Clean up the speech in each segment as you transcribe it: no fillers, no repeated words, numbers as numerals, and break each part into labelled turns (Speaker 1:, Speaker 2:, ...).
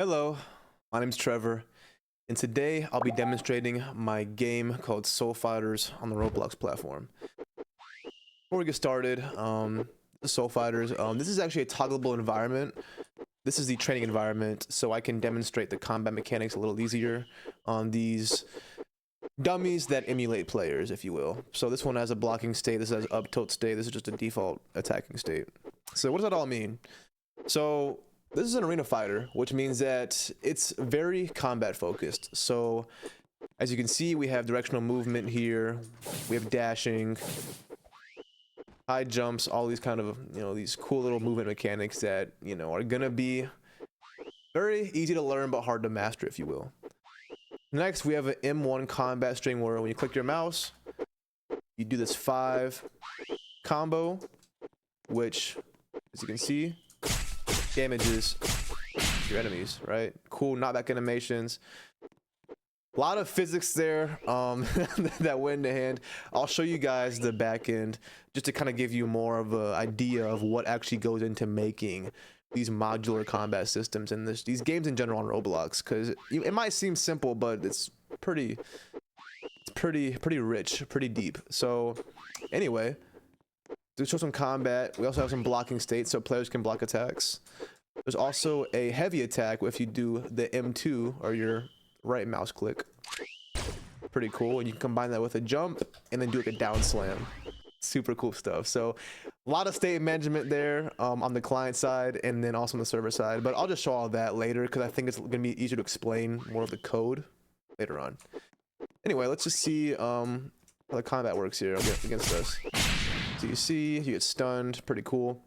Speaker 1: Hello, my name's Trevor, and today I'll be demonstrating my game called Soul Fighters on the Roblox platform. Before we get started, Soul Fighters, this is actually a toggleable environment. This is the training environment, so I can demonstrate the combat mechanics a little easier on these dummies that emulate players, if you will. So this one has a blocking state, this has up tilt state, this is just a default attacking state. So what does that all mean? So this is an arena fighter, which means that it's very combat focused. So as you can see, we have directional movement here, we have dashing, high jumps, all these kind of, these cool little movement mechanics that, are gonna be very easy to learn but hard to master, if you will. Next, we have an M1 combat string where when you click your mouse, you do this 5 combo, which, as you can see, damages your enemies, right? Cool knockback animations. A lot of physics there that went in hand. I'll show you guys the back end just to kind of give you more of an idea of what actually goes into making these modular combat systems and these games in general on Roblox, because it might seem simple, but it's pretty rich, pretty deep. So anyway, to show some combat, we also have some blocking states so players can block attacks. There's also a heavy attack if you do the M2 or your right mouse click. Pretty cool, and you can combine that with a jump and then do like a down slam. Super cool stuff. So a lot of state management there on the client side and then also on the server side, but I'll just show all that later because I think it's gonna be easier to explain more of the code later on. Anyway, let's just see how the combat works here against us. So you see, you get stunned, pretty cool.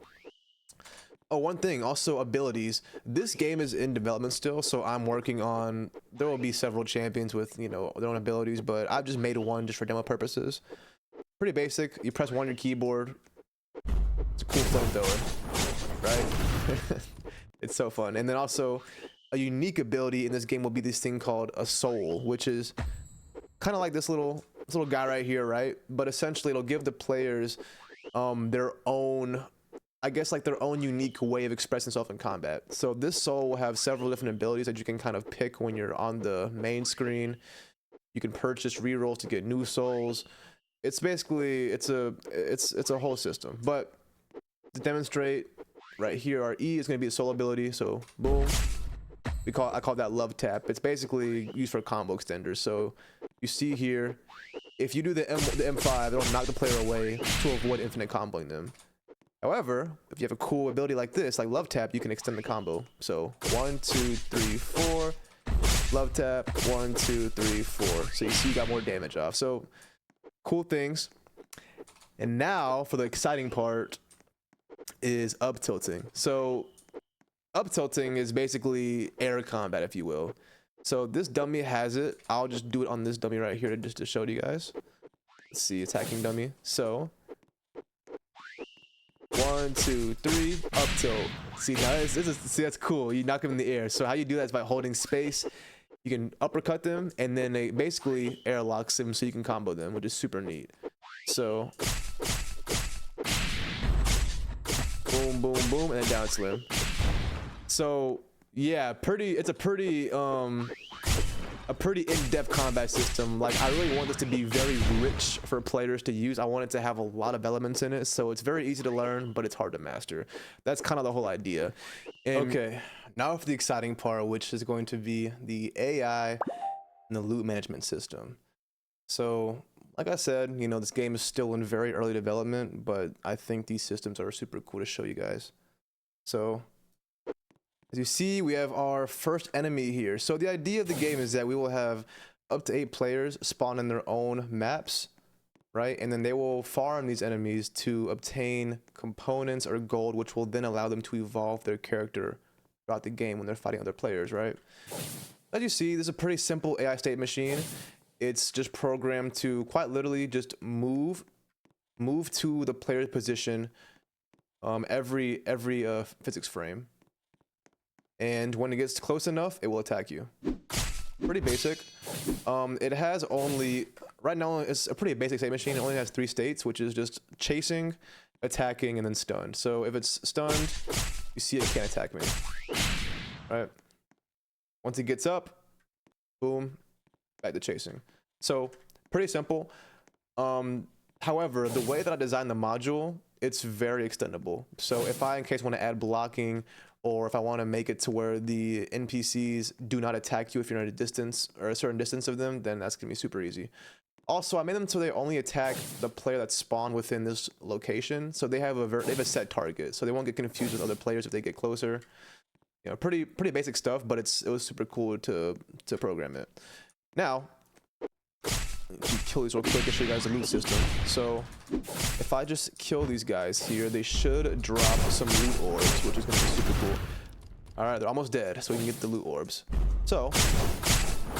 Speaker 1: Oh, one thing, also abilities. This game is in development still, so I'm working on, there will be several champions with, their own abilities, but I've just made one just for demo purposes. Pretty basic. You press 1 on your keyboard. It's a cool flamethrower, right? It's so fun. And then also, a unique ability in this game will be this thing called a soul, which is kind of like this little guy right here, right? But essentially, it'll give the players their own, I guess, like their own unique way of expressing themselves in combat. So this soul will have several different abilities that you can kind of pick when you're on the main screen. You can purchase rerolls to get new souls. It's basically, it's a whole system. But to demonstrate, right here, our E is going to be a soul ability. So boom, I call that love tap. It's basically used for combo extenders. So you see here, if you do the M5, it'll knock the player away to avoid infinite comboing them. However, if you have a cool ability like this, like love tap, you can extend the combo. So 1, 2, 3, 4, love tap, 1, 2, 3, 4. So you see you got more damage off. So cool things. And now for the exciting part is up tilting. So up tilting is basically air combat, if you will. So this dummy has it. I'll just do it on this dummy right here just to show to you guys. Let's see, attacking dummy. So 1, 2, 3, up tilt. See, now see, that's cool. You knock them in the air. So how you do that is by holding space. You can uppercut them, and then they basically airlocks them so you can combo them, which is super neat. So boom, boom, boom, and then down slam. So yeah, it's a pretty in-depth combat system. Like, I really want this to be very rich for players to use. I want it to have a lot of elements in it, so it's very easy to learn, but it's hard to master. That's kind of the whole idea. And okay, now for the exciting part, which is going to be the AI and the loot management system. So like I said, this game is still in very early development, but I think these systems are super cool to show you guys. So as you see, we have our first enemy here. So the idea of the game is that we will have up to 8 players spawn in their own maps, right? And then they will farm these enemies to obtain components or gold, which will then allow them to evolve their character throughout the game when they're fighting other players, right? As you see, this is a pretty simple AI state machine. It's just programmed to quite literally just move to the player's position every physics frame. And when it gets close enough, it will attack you. Pretty basic. It has only, right now, it's a pretty basic state machine. It only has 3 states, which is just chasing, attacking, and then stunned. So if it's stunned, you see it can't attack me. Right? Once it gets up, boom, back to chasing. So pretty simple. However, the way that I designed the module, it's very extendable. So if I, in case, want to add blocking, or if I want to make it to where the NPCs do not attack you if you're at a distance or a certain distance of them, then that's gonna be super easy. Also, I made them so they only attack the player that's spawned within this location. So they have a set target, so they won't get confused with other players if they get closer. You know, pretty basic stuff, but it was super cool to program it. Now, kill these real quick and show you guys the loot system. So if I just kill these guys here, they should drop some loot orbs, which is gonna be super cool. All right, they're almost dead, so we can get the loot orbs. So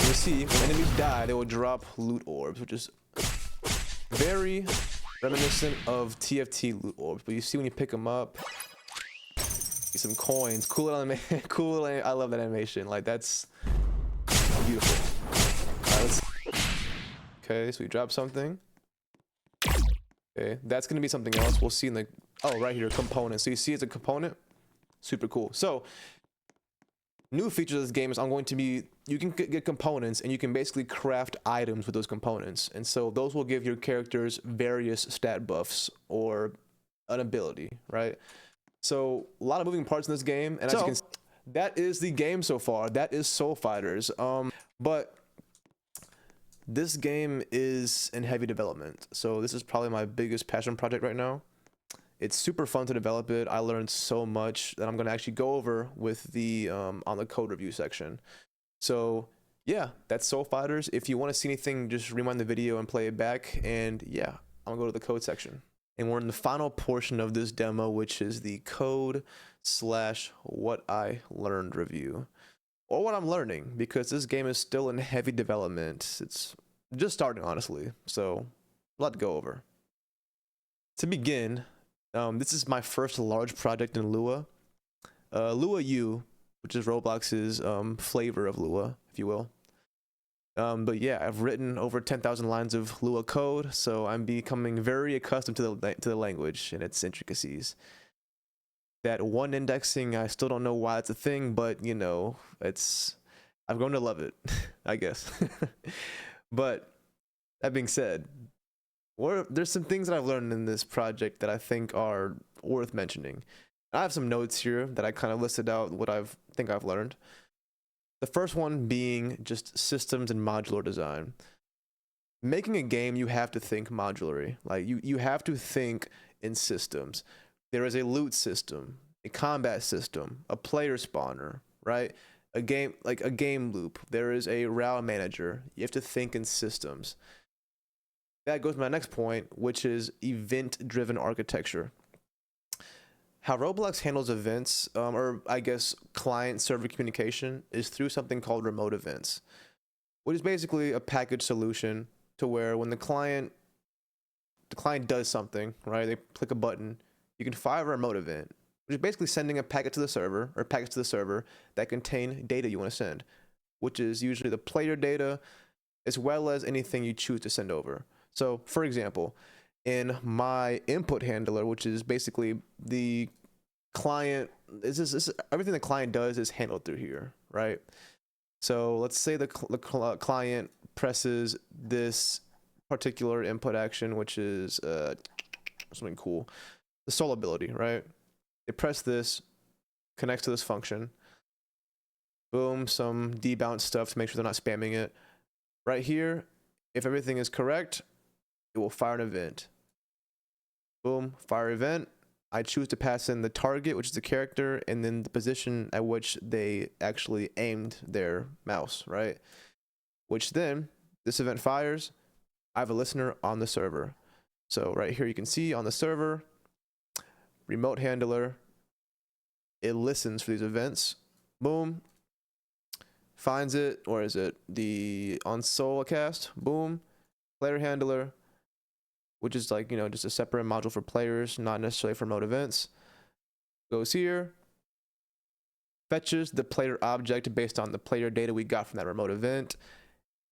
Speaker 1: you see, when enemies die, they will drop loot orbs, which is very reminiscent of TFT loot orbs. But you see when you pick them up, get some coins. Cool animation. Cool. I love that animation. Like, that's beautiful. All right, okay, so we drop something. Okay, that's gonna be something else. We'll see in the right here, components. So you see, it's a component. Super cool. So new feature of this game is you can get components and you can basically craft items with those components, and so those will give your characters various stat buffs or an ability, right? So a lot of moving parts in this game, and as you can see, that is the game so far. That is Soul Fighters. But this game is in heavy development, so this is probably my biggest passion project right now. It's super fun to develop it. I learned so much that I'm going to actually go over with the on the code review section. So yeah, that's Soul Fighters. If you want to see anything, just rewind the video and play it back. And yeah, I'm going to go to the code section. And we're in the final portion of this demo, which is the code/what I learned review. Or what I'm learning, because this game is still in heavy development. It's just starting, honestly. So a lot to go over. To begin, this is my first large project in Lua. Lua U, which is Roblox's flavor of Lua, if you will. But yeah, I've written over 10,000 lines of Lua code, so I'm becoming very accustomed to the language and its intricacies. That one indexing, I still don't know why it's a thing, but you know, I've grown to love it, I guess. But that being said, there's some things that I've learned in this project that I think are worth mentioning. I have some notes here that I kind of listed out what think I've learned. The first one being just systems and modular design. Making a game, you have to think modularly. Like you have to think in systems. There is a loot system, a combat system, a player spawner, right? A game loop. There is a route manager. You have to think in systems. That goes to my next point, which is event-driven architecture. How Roblox handles events, or I guess client-server communication, is through something called remote events, which is basically a package solution to where when the client does something, right? They click a button, you can fire a remote event, which is basically sending a packet to the server, or packets to the server that contain data you want to send, which is usually the player data, as well as anything you choose to send over. So, for example, in my input handler, which is basically the client, everything the client does is handled through here, right? So let's say the client presses this particular input action, which is something cool, the soul ability, right? They press this, connects to this function, boom, some debounce stuff to make sure they're not spamming it. Right here, if everything is correct, it will fire an event. Boom, fire event. I choose to pass in the target, which is the character, and then the position at which they actually aimed their mouse, right? Which then, this event fires. I have a listener on the server. So right here you can see on the server, remote handler, it listens for these events. Boom, finds it, or is it the on soul cast? Boom, player handler, which is like, you know, just a separate module for players, not necessarily for remote events. Goes here, fetches the player object based on the player data we got from that remote event,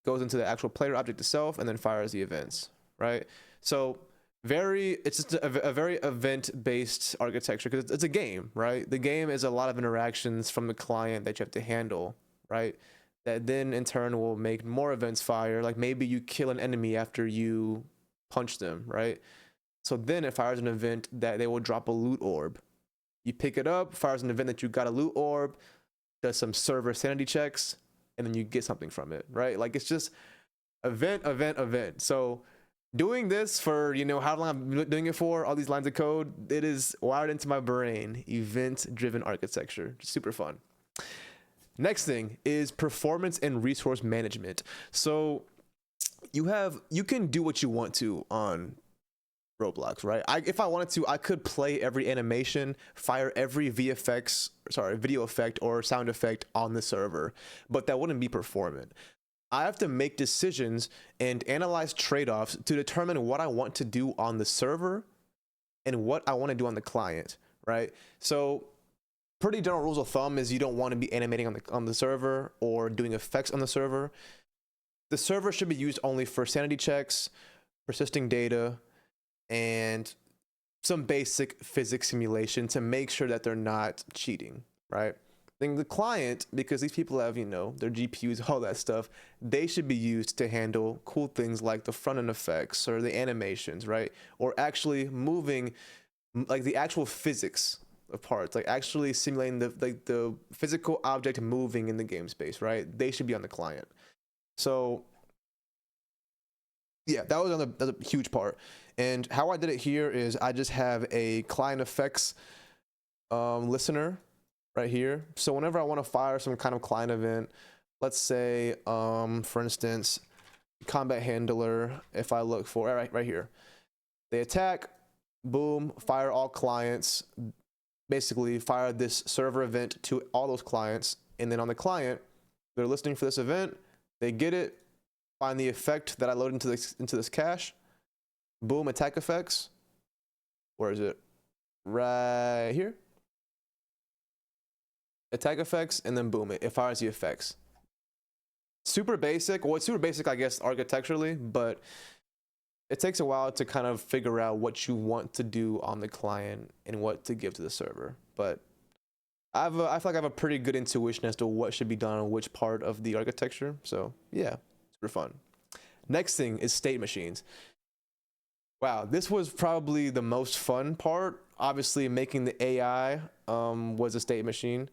Speaker 1: goes into the actual player object itself, and then fires the events, right? So it's just a very event-based architecture, because it's a game, right? The game is a lot of interactions from the client that you have to handle, right? That then in turn will make more events fire. Like maybe you kill an enemy after you punch them, right? So then it fires an event that they will drop a loot orb. You pick it up, fires an event that you got a loot orb, does some server sanity checks, and then you get something from it, right? Like it's just event, event, event. So doing this for, you know, how long I've been doing it for, all these lines of code, it is wired into my brain. Event-driven architecture, super fun. Next thing is performance and resource management. So you can do what you want to on Roblox, right? If I wanted to, I could play every animation, fire every video effect or sound effect on the server, but that wouldn't be performant. I have to make decisions and analyze trade-offs to determine what I want to do on the server and what I want to do on the client, right? So pretty general rules of thumb is you don't want to be animating on the server or doing effects on the server. The server should be used only for sanity checks, persisting data, and some basic physics simulation to make sure that they're not cheating, right? Then the client, because these people have, you know, their GPUs, all that stuff, they should be used to handle cool things like the front end effects or the animations, right? Or actually moving, like the actual physics of parts, like actually simulating the physical object moving in the game space, right? They should be on the client. So yeah, that's a huge part. And how I did it here is I just have a client effects listener right here. So whenever I want to fire some kind of client event, let's say, for instance, combat handler, if I look for, right here, they attack, boom, fire all clients, basically fire this server event to all those clients. And then on the client, they're listening for this event, they get it, find the effect that I load into this cache, boom, attack effects. Where is it? Right here. Attack effects, and then boom, it fires the effects. Super basic. Well, it's super basic, I guess, architecturally, but it takes a while to kind of figure out what you want to do on the client and what to give to the server. But I feel like I have a pretty good intuition as to what should be done on which part of the architecture. So yeah, super fun. Next thing is state machines. Wow, this was probably the most fun part. Obviously, making the AI was a state machine.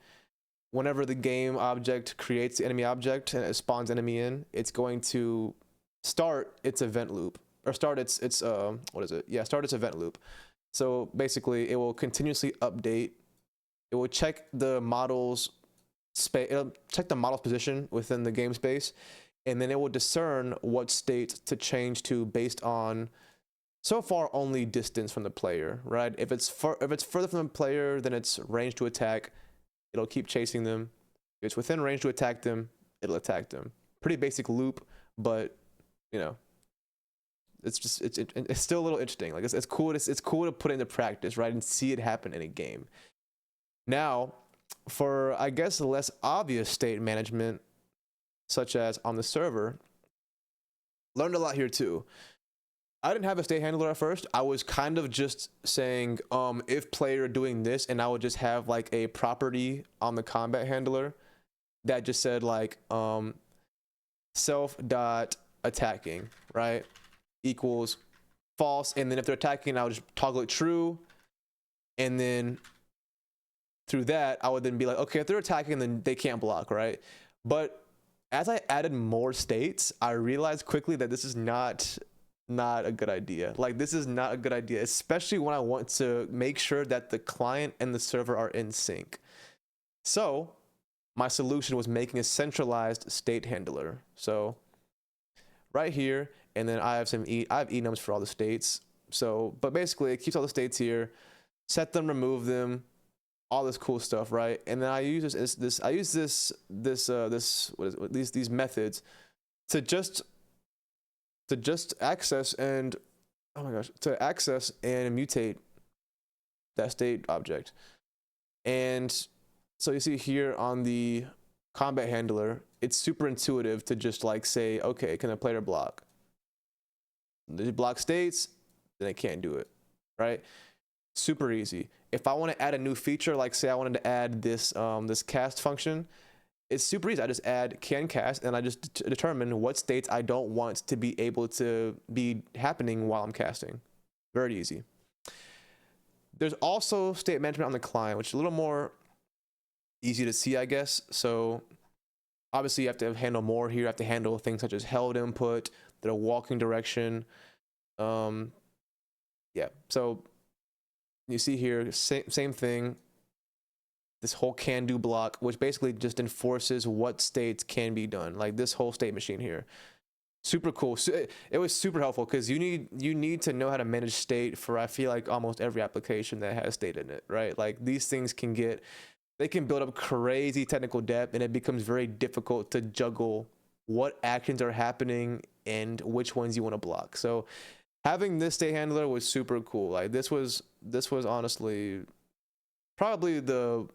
Speaker 1: Whenever the game object creates the enemy object and it spawns enemy in, it's going to start its event loop, or start its what is it? Yeah, start its event loop. So basically, it will continuously update. It will check the model's space, check the model's position within the game space, and then it will discern what state to change to based on, so far, only distance from the player, right? If it's further from the player, then it's range to attack. It'll keep chasing them. If it's within range to attack them, it'll attack them. Pretty basic loop, but you know, it's still a little interesting. Like it's cool to put into practice, right, and see it happen in a game. Now, for I guess less obvious state management, such as on the server, learned a lot here too. I didn't have a state handler at first. I was kind of just saying, if player doing this, and I would just have like a property on the combat handler that just said like, self dot attacking, right? Equals false. And then if they're attacking, I would just toggle it true. And then through that, I would then be like, okay, if they're attacking, then they can't block, right? But as I added more states, I realized quickly that this is not a good idea. Like this is not a good idea, especially when I want to make sure that the client and the server are in sync. So my solution was making a centralized state handler. So right here, and then I have enums for all the states. So, but basically it keeps all the states here, set them, remove them, all this cool stuff, right? And then I use these methods to just access and, oh my gosh, to access and mutate that state object. And so you see here on the combat handler, it's super intuitive to just like say, okay, can a player block? The block states, then it can't do it, right? Super easy. If I want to add a new feature, like say I wanted to add this this cast function, it's super easy. I just add can cast, and I just determine what states I don't want to be able to be happening while I'm casting. Very easy. There's also state management on the client, which is a little more easy to see, I guess. So obviously you have to handle more here. You have to handle things such as held input, the walking direction. Yeah, so you see here, same thing. This whole can do block, which basically just enforces what states can be done. Like this whole state machine here. Super cool. So it was super helpful because you need to know how to manage state for, I feel like, almost every application that has state in it, right? Like these things can build up crazy technical debt, and it becomes very difficult to juggle what actions are happening and which ones you want to block. So having this state handler was super cool. Like this was honestly probably the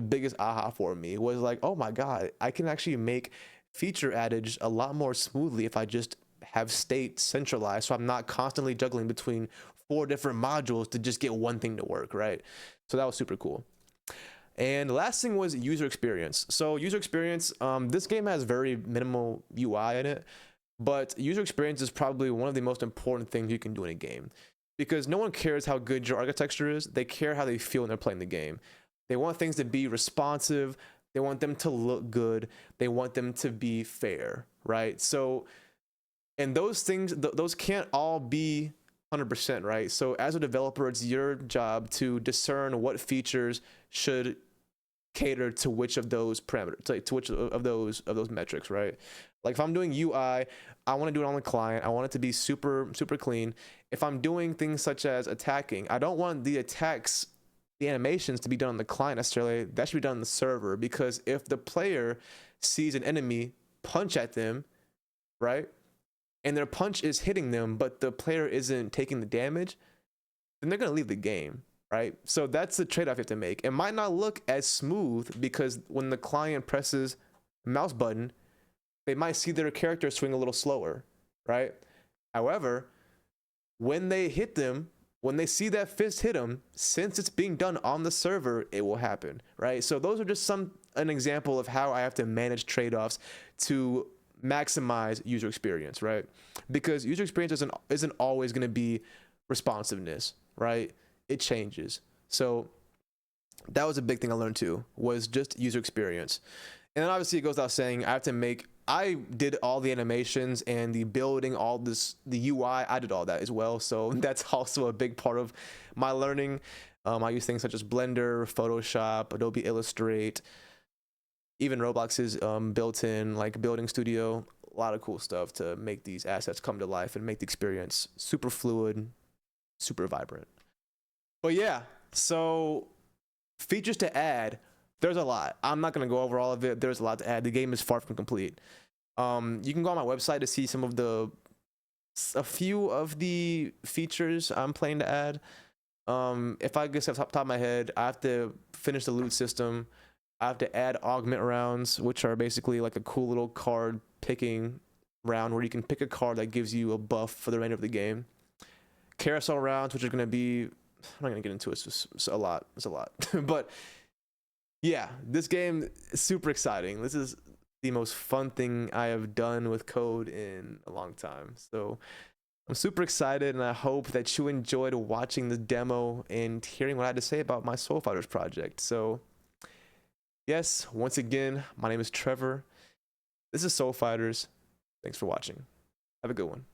Speaker 1: biggest aha for me, was like, oh my god, I can actually make feature adage a lot more smoothly if I just have state centralized, so I'm not constantly juggling between 4 different modules to just get one thing to work, right? So that was super cool. And the last thing was user experience. So user experience, this game has very minimal UI in it, but user experience is probably one of the most important things you can do in a game, because no one cares how good your architecture is. They care how they feel when they're playing the game. They want things to be responsive. They want them to look good. They want them to be fair, right? So, and those things, those can't all be 100%, right? So as a developer, it's your job to discern what features should cater to which of those parameters, to which of those metrics, right? Like if I'm doing UI, I want to do it on the client. I want it to be super clean. If I'm doing things such as attacking, I don't want the attacks, the animations, to be done on the client necessarily. That should be done on the server, because if the player sees an enemy punch at them, right, and their punch is hitting them, but the player isn't taking the damage, then they're going to leave the game, right? So that's the trade-off you have to make. It might not look as smooth because when the client presses the mouse button, they might see their character swing a little slower, right? However, when they hit them, when they see that fist hit them, since it's being done on the server, it will happen, right? So those are just an example of how I have to manage trade-offs to maximize user experience, right? Because user experience isn't always going to be responsiveness, right? It changes. So that was a big thing I learned too, was just user experience. And then obviously it goes without saying, I did all the animations and the building, the UI, I did all that as well. So that's also a big part of my learning. I use things such as Blender, Photoshop, Adobe Illustrate, even Roblox's built-in like building studio. A lot of cool stuff to make these assets come to life and make the experience super fluid, super vibrant. But yeah, so features to add, there's a lot. I'm not going to go over all of it. There's a lot to add. The game is far from complete. You can go on my website to see a few of the features I'm planning to add. If I guess off the top of my head, I have to finish the loot system. I have to add augment rounds, which are basically like a cool little card picking round where you can pick a card that gives you a buff for the remainder of the game. Carousel rounds, which are going to be, I'm not going to get into it. It's a lot. It's a lot. But yeah, this game is super exciting. This is the most fun thing I have done with code in a long time. So I'm super excited, and I hope that you enjoyed watching the demo and hearing what I had to say about my Soul Fighters project. So yes, once again, my name is Trevor. This is Soul Fighters. Thanks for watching. Have a good one.